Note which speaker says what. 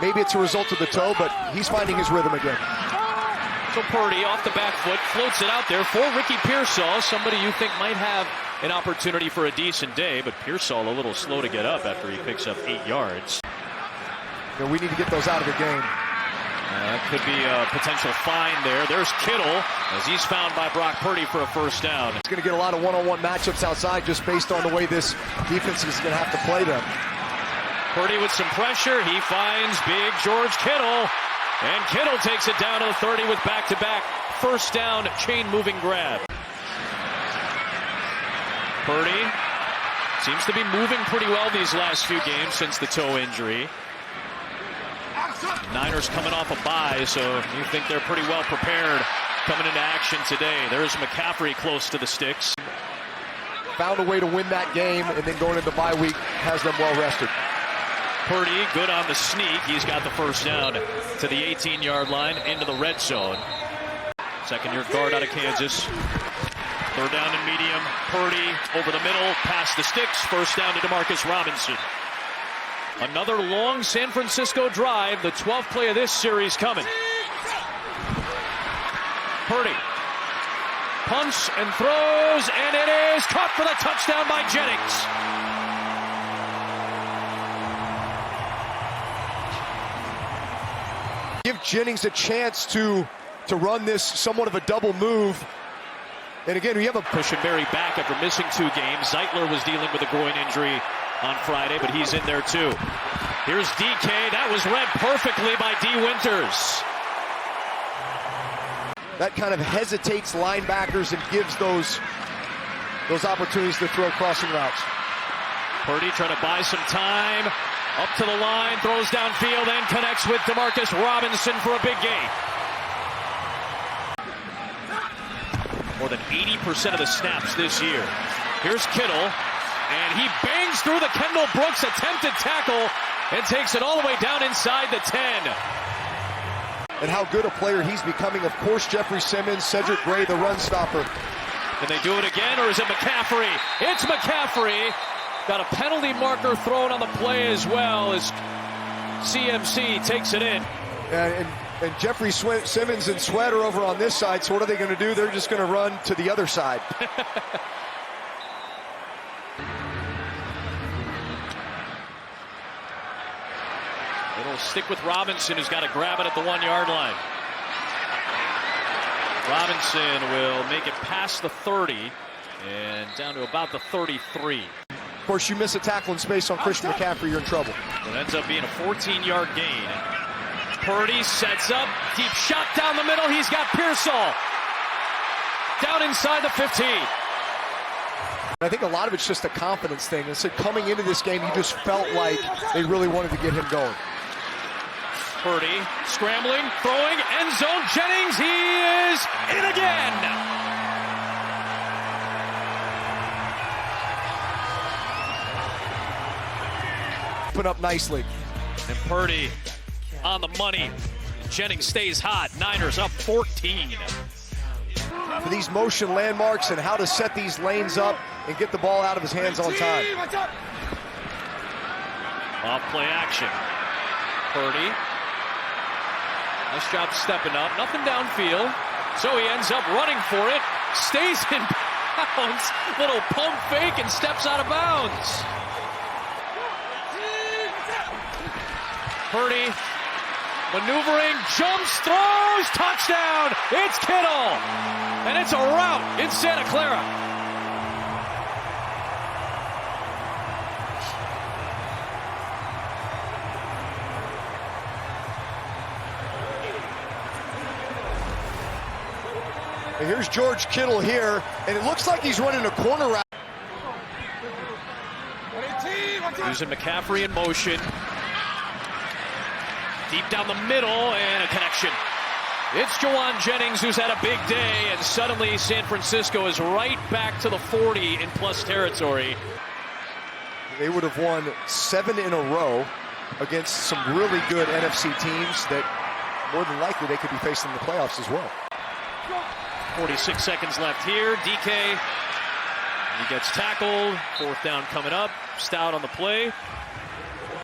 Speaker 1: Maybe it's a result of the toe, but he's finding his rhythm again.
Speaker 2: So Purdy off the back foot, floats it out there for Ricky Pearsall, somebody you think might have an opportunity for a decent day, but Pearsall a little slow to get up after he picks up 8 yards.
Speaker 1: You know, we need to get those out of the game.
Speaker 2: That could be a potential fine there. There's Kittle as he's found by Brock Purdy for a first down.
Speaker 1: He's going to get a lot of one-on-one matchups outside just based on the way this defense is going to have to play them.
Speaker 2: Purdy with some pressure. He finds big George Kittle. And Kittle takes it down to the 30 with back-to-back first down chain-moving grab. Purdy seems to be moving pretty well these last few games since the toe injury. Niners coming off a bye, so you think they're pretty well prepared coming into action today. There's McCaffrey close to the sticks.
Speaker 1: Found a way to win that game, and then going into bye week has them well rested.
Speaker 2: Purdy good on the sneak. He's got the first down to the 18-yard line into the red zone. Second-year guard out of Kansas. Third down and medium. Purdy over the middle, past the sticks. First down to Demarcus Robinson. Another long San Francisco drive, the 12th play of this series coming. Purdy punts and throws, and it is caught for the touchdown by Jennings.
Speaker 1: Give Jennings a chance to run this somewhat of a double move. And again, we have a
Speaker 2: Cushenberry back after missing 2 games. Zeitler was dealing with a groin injury on Friday, but he's in there too. Here's DK. That was read perfectly by D. Winters.
Speaker 1: that kind of hesitates linebackers and gives those opportunities to throw crossing routes.
Speaker 2: Purdy trying to buy some time. Up to the line, throws downfield, and connects with Demarcus Robinson for a big gain. More than 80% of the snaps this year. Here's Kittle, and he bangs through the Kendall Brooks attempted tackle and takes it all the way down inside the 10.
Speaker 1: And how good a player he's becoming. Of course, Jeffrey Simmons, Cedric Gray, the run stopper.
Speaker 2: Can they do it again, or is it McCaffrey? It's McCaffrey. Got a penalty marker thrown on the play as well as CMC takes it in.
Speaker 1: And Jeffrey Simmons and Sweat are over on this side, so what are they going to do? They're just going to run to the other side.
Speaker 2: It'll stick with Robinson, who's got to grab it at the 1-yard line. Robinson will make it past the 30 and down to about the 33.
Speaker 1: Of course, you miss a tackle in space on Christian McCaffrey, you're in trouble.
Speaker 2: It ends up being a 14-yard gain. Purdy sets up, deep shot down the middle. He's got Pearsall down inside the 15.
Speaker 1: I think a lot of it's just a confidence thing. And so coming into this game, you just felt like they really wanted to get him going.
Speaker 2: Purdy scrambling, throwing, end zone. Jennings, he is in again.
Speaker 1: Put up nicely.
Speaker 2: And Purdy on the money. Jennings stays hot. Niners up 14.
Speaker 1: For these motion landmarks and how to set these lanes up and get the ball out of his hands on time.
Speaker 2: Off play action. Purdy. Nice job stepping up. Nothing downfield. So he ends up running for it. Stays in bounds. Little pump fake and steps out of bounds. Purdy maneuvering, jumps, throws, touchdown! It's Kittle! And it's a rout in Santa Clara.
Speaker 1: And here's George Kittle here, and it looks like he's running a corner route.
Speaker 2: Using McCaffrey in motion. Deep down the middle, and a connection. It's Jauan Jennings who's had a big day, and suddenly San Francisco is right back to the 40 in plus territory.
Speaker 1: They would have won 7 in a row against some really good NFC teams that more than likely they could be facing in the playoffs as well.
Speaker 2: 46 seconds left here. DK, he gets tackled. 4th down coming up. Stout on the play.